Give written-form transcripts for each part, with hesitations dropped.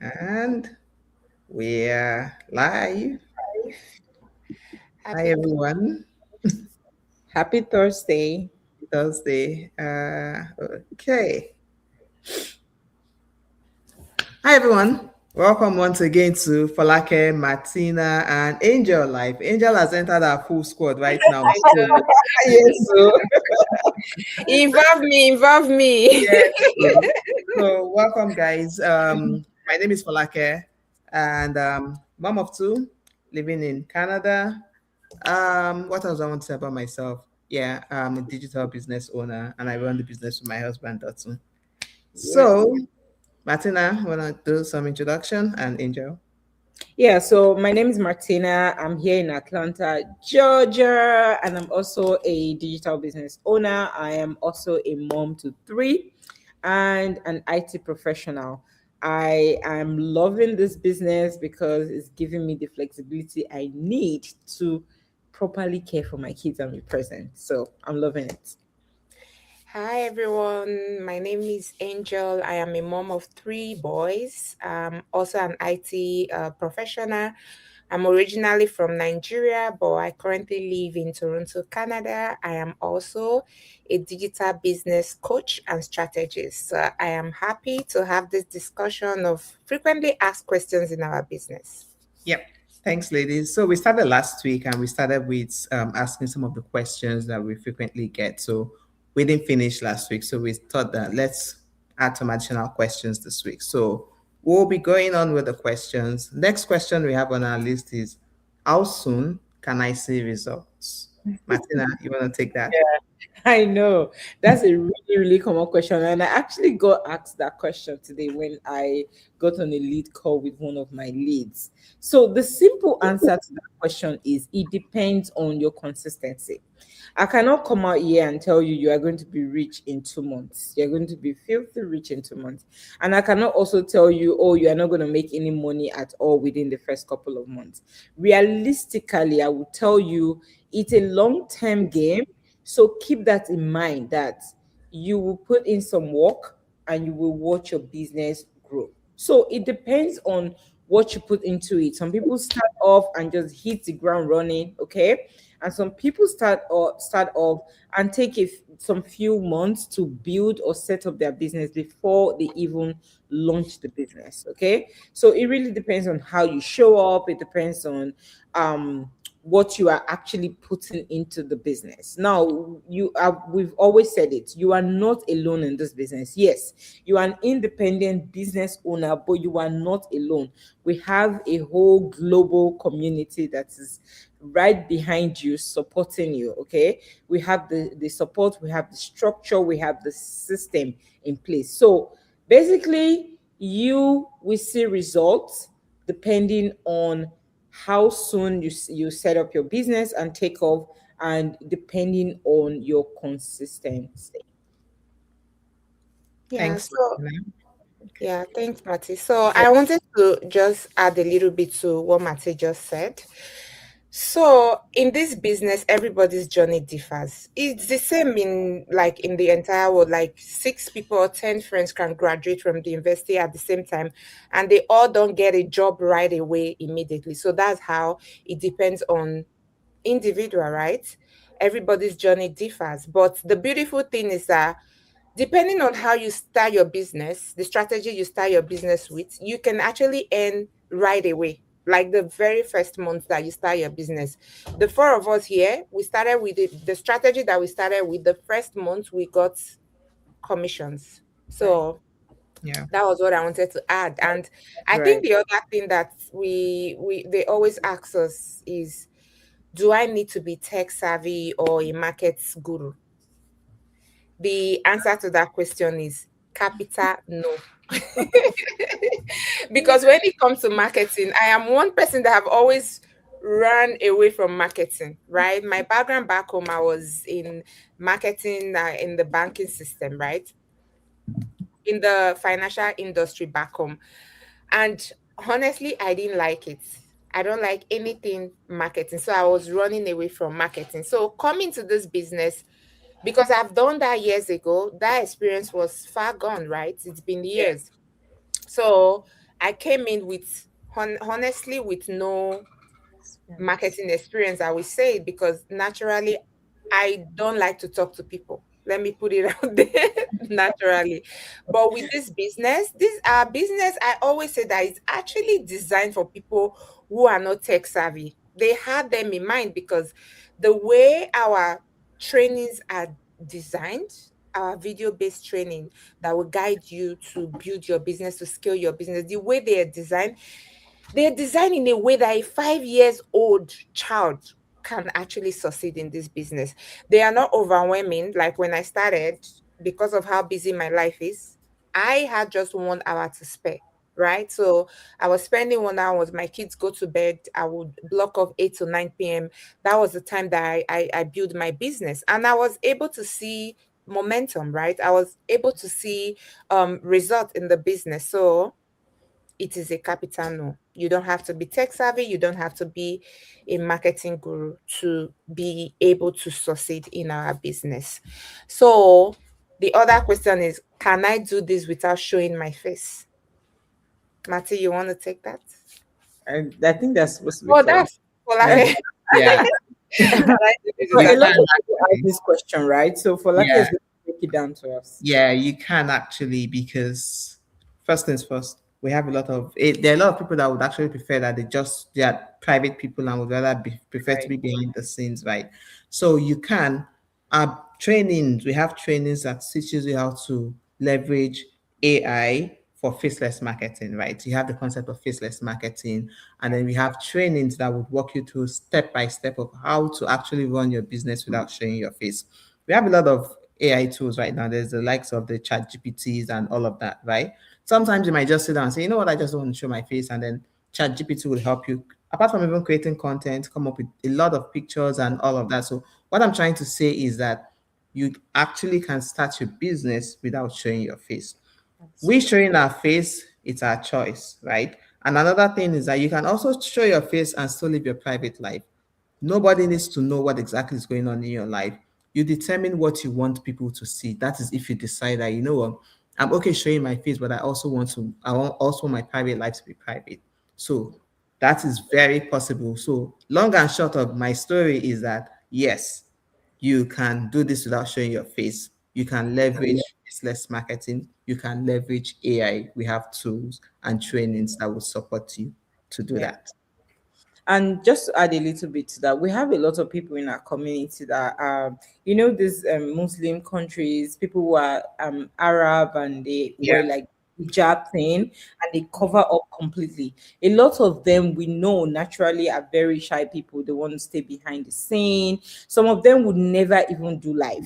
And we are live. Hi, Happy everyone. Happy Thursday. Thursday. Okay. Hi, everyone. Welcome once again to Falake, Martina, and Angel Live. Angel has entered our full squad right now. So, Yes, so involve me. yes. So welcome, guys. My name is Falake, and mom of two, living in Canada. What else I want to say about myself? Yeah, I'm a digital business owner and I run the business with my husband, Dotun. yeah. So, Martina, wanna do some introduction and Angel? Yeah, so my name is Martina. I'm here in Atlanta, Georgia, and I'm also a digital business owner. I am also a mom to three and an IT professional. I am loving this business because it's giving me the flexibility I need to properly care for my kids and be present. So I'm loving it. Hi everyone, my name is Angel. I am a mom of three boys. Also an IT professional. I'm originally from Nigeria, but I currently live in Toronto, Canada. I am also a digital business coach and strategist. So I am happy to have this discussion of frequently asked questions in our business. Yep. Thanks, ladies. So we started last week and we started with asking some of the questions that we frequently get. So we didn't finish last week. So we thought that let's add some additional questions this week. So we'll be going on with the questions. Next question we have on our list is how soon can I see results? Martina, you want to take that? I know that's a really, really common question, and I actually got asked that question today when I got on a lead call with one of my leads. So the simple answer to that question is it depends on your consistency. I cannot come out here and tell you you are going to be rich in 2 months. You're going to be filthy rich in 2 months, and I cannot also tell you, oh, you are not going to make any money at all within the first couple of months. Realistically, I will tell you it's a long-term game, so keep that in mind that you will put in some work and you will watch your business grow. So it depends on what you put into it. Some people start off and just hit the ground running, okay? And some people start off and take some few months to build or set up their business before they even launch the business, okay? So it really depends on how you show up. It depends on what you are actually putting into the business. Now, we've always said it, you are not alone in this business. Yes, you are an independent business owner, but you are not alone. We have a whole global community that is right behind you, supporting you. Okay, we have the support, we have the structure, we have the system in place. So basically, you will see results depending on how soon you set up your business and take off, and depending on your consistency. Yeah, Thanks, so Martina. yeah, thanks, Mati. So I wanted to just add a little bit to what Mati just said. So in this business, everybody's journey differs. It's the same in like in the entire world. Like 6 people or 10 friends can graduate from the university at the same time, and they all don't get a job right away immediately. So that's how it depends on individual, right? Everybody's journey differs. But the beautiful thing is that depending on how you start your business, the strategy you start your business with, you can actually earn right away. Like the very first month that you start your business. The four of us here, we started with the strategy that we started with the first month, we got commissions. Right. So Yeah. that was what I wanted to add. And I think Right. the other thing that we they always ask us is, do I need to be tech savvy or a market guru? The answer to that question is capital no. Because when it comes to marketing, I am one person that have always run away from marketing, right? My background back home, I was in marketing in the banking system, right? In the financial industry back home. And honestly, I didn't like it. I don't like anything marketing. So I was running away from marketing. So coming to this business, because I've done that years ago, that experience was far gone, right? It's been Yeah. years. So I came in with honestly with no marketing experience, I will say it, because naturally I don't like to talk to people. Let me put it out there naturally. But with this our business, I always say that it's actually designed for people who are not tech savvy. They had them in mind because the way our trainings are designed, our video based training that will guide you to build your business, to scale your business, the way they are designed, they're designed in a way that a 5 years old child can actually succeed in this business. They are not overwhelming. Like when I started, because of how busy my life is, I had just 1 hour to spare. Right. So I was spending 1 hour as my kids go to bed. I would block off 8 to 9 p.m. That was the time that I built my business. And I was able to see momentum, right? I was able to see result in the business. So it is a capital no. You don't have to be tech savvy. You don't have to be a marketing guru to be able to succeed in our business. So the other question is, can I do this without showing my face? Matty, you want to take that? I think that's supposed to be Oh, for that's for Yeah. like, Yeah. can I do this so a You without lot can of people ask actually. this question, right? So for Lucky Yeah. is going to break it down to us. Yeah, you can actually, because first things first, we have a lot of there are a lot of people that would actually prefer that they are private people and would rather prefer to Right. be behind the scenes, right? So you can trainings. We have trainings that teaches you how to leverage AI for faceless marketing, right? You have the concept of faceless marketing, and then we have trainings that would walk you through step by step of how to actually run your business without showing your face. We have a lot of AI tools right now. There's the likes of the chat GPTs and all of that, right? Sometimes you might just sit down and say, you know what, I just want to show my face, and then chat GPT will help you, apart from even creating content, come up with a lot of pictures and all of that. So what I'm trying to say is that you actually can start your business without showing your face. That's We true. showing our face, it's our choice, right? And another thing is that you can also show your face and still live your private life. Nobody needs to know what exactly is going on in your life. You determine what you want people to see. That is if you decide that, you know what, I'm okay showing my face, but I want also my private life to be private. So that is very possible. So long and short of my story is that yes, you can do this without showing your face. You can leverage faceless marketing. You can leverage AI. We have tools and trainings that will support you to do Yeah. that. And just to add a little bit to that, we have a lot of people in our community that are, these Muslim countries, people who are Arab, and they wear Yeah. like hijab thing and they cover up completely. A lot of them we know naturally are very shy people. They want to stay behind the scene. Some of them would never even do live.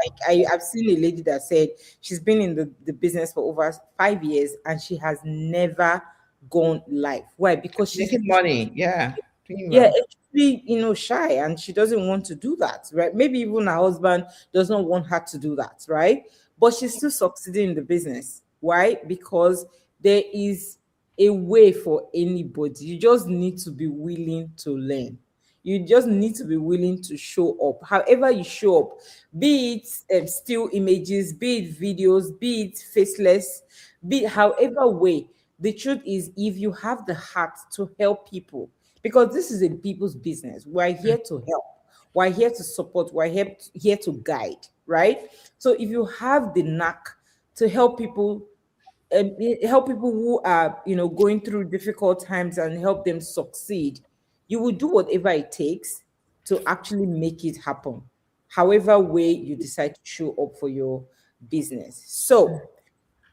Like I've seen a lady that said she's been in the business for over 5 years and she has never gone live. Why? Because she's Making money. Yeah. Doing yeah, well. actually, shy, and she doesn't want to do that, right? Maybe even her husband does not want her to do that, right? But she's still succeeding in the business. Why? Because there is a way for anybody. You just need to be willing to learn. You just need to be willing to show up. However, you show up, be it still images, be it videos, be it faceless, be it however way. The truth is, if you have the heart to help people, because this is a people's business. We're here to help. We're here to support. We're here to guide, right? So if you have the knack to help people who are, going through difficult times and help them succeed, you will do whatever it takes to actually make it happen. However way you decide to show up for your business. So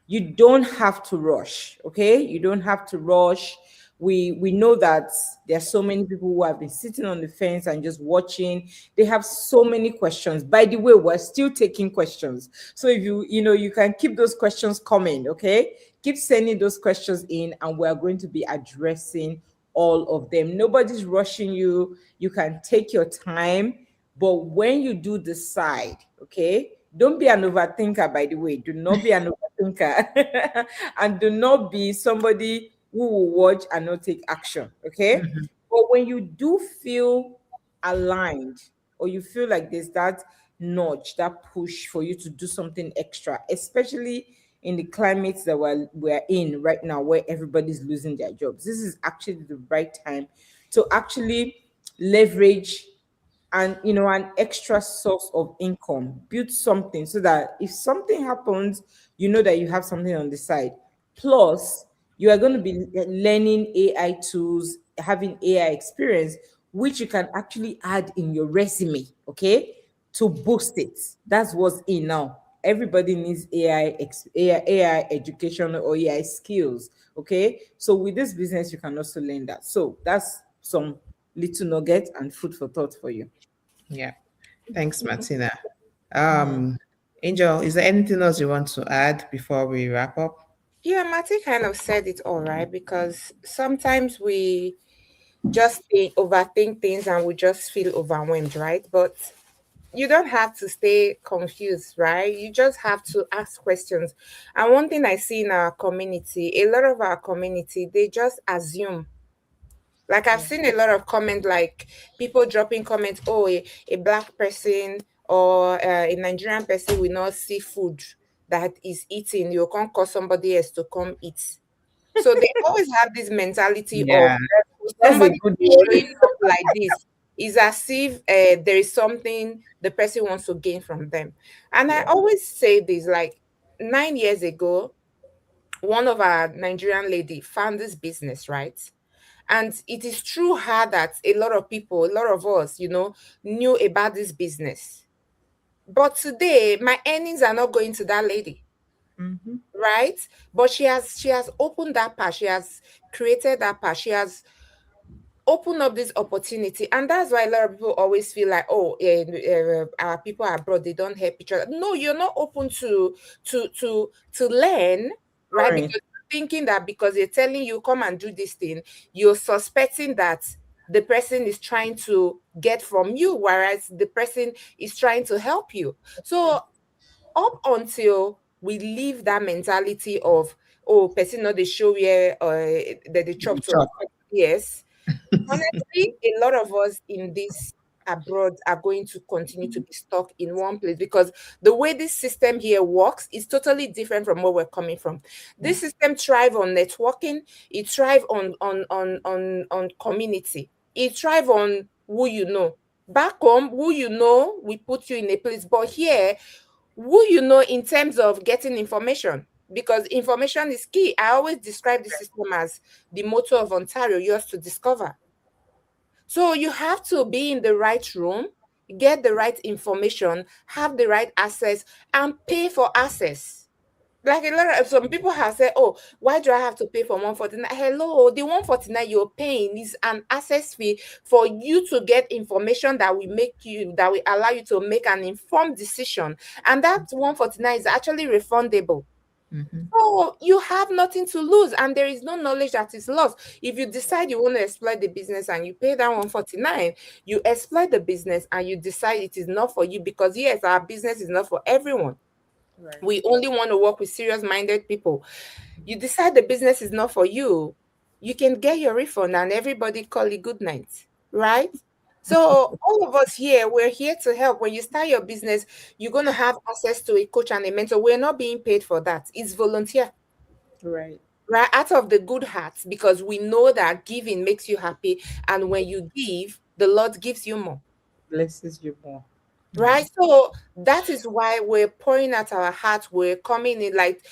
you don't have to rush, okay? You don't have to rush. We know that there's so many people who have been sitting on the fence and just watching. They have so many questions. By the way, we're still taking questions, so if you can keep those questions coming, okay? Keep sending those questions in and we're going to be addressing all of them. Nobody's rushing you. You can take your time, but when you do decide, okay, don't be an overthinker, by the way. Do not be an overthinker. And do not be somebody who will watch and not take action. Okay. Mhm. But when you do feel aligned, or you feel like there's that nudge, that push for you to do something extra, especially in the climates that we're in right now, where everybody's losing their jobs, this is actually the right time to actually leverage and an extra source of income, build something so that if something happens, you know that you have something on the side. Plus, you are going to be learning AI tools, having AI experience, which you can actually add in your resume, okay, to boost it. That's what's in now. Everybody needs AI education or AI skills, okay. So with this business, you can also learn that. So that's some little nugget and food for thought for you. Yeah. Thanks, Martina. Mm. Angel, is there anything else you want to add before we wrap up? Yeah, Mati kind of said it all right, because sometimes we just overthink things and we just feel overwhelmed, right? But you don't have to stay confused, right? You just have to ask questions. And one thing I see in our community, a lot of our community, they just assume. Like I've Yeah. seen a lot of comment, like people dropping comments, oh, a black person or a Nigerian person will not see food that is eating. You can't call somebody else to come eat. So they always have this mentality of Yeah. That's a somebody good showing one. up like this is as if there is something the person wants to gain from them. And I Yeah. always say this, like 9 years ago, one of our Nigerian lady found this business, right? And it is through her that a lot of people, a lot of us, knew about this business. But today, my earnings are not going to that lady, Mm-hmm. right? But she has opened that path. She has created that path. She has opened up this opportunity, and that's why a lot of people always feel like, oh, our people abroad, they don't help each other. No, you're not open to learn, right? Right. Because you're thinking that because they're telling you come and do this thing, you're suspecting that the person is trying to get from you, whereas the person is trying to help you. So up until we leave that mentality of, oh, person not the show where that they chop You to, chop. yes, honestly, a lot of us in this abroad are going to continue to be stuck in one place, because the way this system here works is totally different from where we're coming from. Yeah. This system thrive on networking, it thrive on community, it thrive on who you know. Back home, who you know we put you in a place, but here, who you know in terms of getting information, because information is key. I always describe the system as the motto of Ontario, yours to discover. So you have to be in the right room, get the right information, have the right access, and pay for access. Like a lot of some people have said, oh, why do I have to pay for 149? Hello, the 149 you're paying is an access fee for you to get information that will allow you to make an informed decision. And that 149 is actually refundable. Mhm. So you have nothing to lose, and there is no knowledge that is lost. If you decide you want to exploit the business and you pay that 149, you exploit the business and you decide it is not for you, because yes, our business is not for everyone. Right. We only want to work with serious minded people. You decide the business is not for you, you can get your refund and everybody call it good night, right? So all of us here, we're here to help. When you start your business, you're going to have access to a coach and a mentor. We're not being paid for that. It's volunteer, Right. right? Out of the good heart, because we know that giving makes you happy. And when you give, the Lord gives you more. Blesses you more. Yeah. Right. So that is why we're pouring out our hearts. We're coming in, like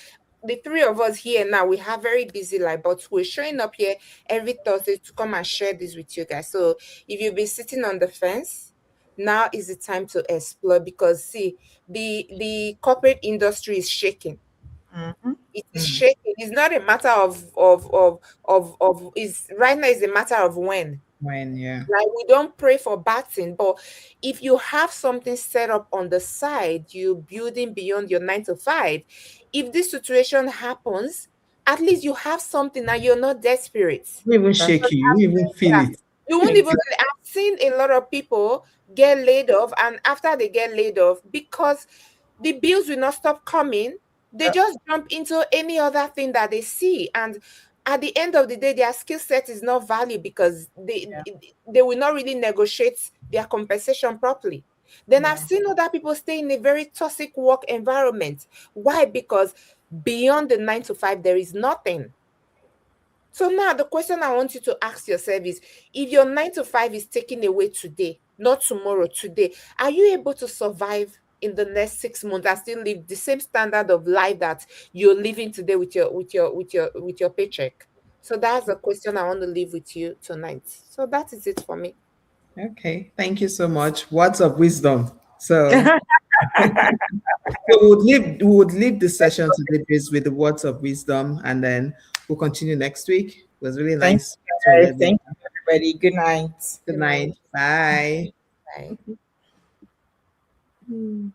the three of us here now. We have very busy life, but we're showing up here every Thursday to come and share this with you guys. So if you've been sitting on the fence, now is the time to explore, because see, the corporate industry is shaking. Mm-hmm. It is Mm. shaking. It's not a matter of is right now, is a matter of when. When, yeah. Like we don't pray for bad thing, but if you have something set up on the side, you building beyond your 9 to 5. If this situation happens, at least you have something and you're not desperate. We even That's shake you. You even feel Yeah, it. you won't even. I've seen a lot of people get laid off, and after they get laid off, because the bills will not stop coming, they uh, just jump into any other thing that they see, and at the end of the day, their skill set is not valued, because yeah. they will not really negotiate their compensation properly. Then I've Yeah. seen other people stay in a very toxic work environment. Why? Because Beyond the 9 to 5, there is nothing. So now the question I want you to ask yourself is, if your 9 to 5 is taken away today, not tomorrow, today, are you able to survive in the next 6 months and still live the same standard of life that you're living today with your paycheck? So that's the question I want to leave with you tonight. So that is it for me. Okay, thank you so much. Words of wisdom. So, we would leave the session today based with the words of wisdom, and then we'll continue next week. It was really Thank nice you, to guys. everyone. Thank you, everybody. Good night. Good night. Bye. Bye. Hmm.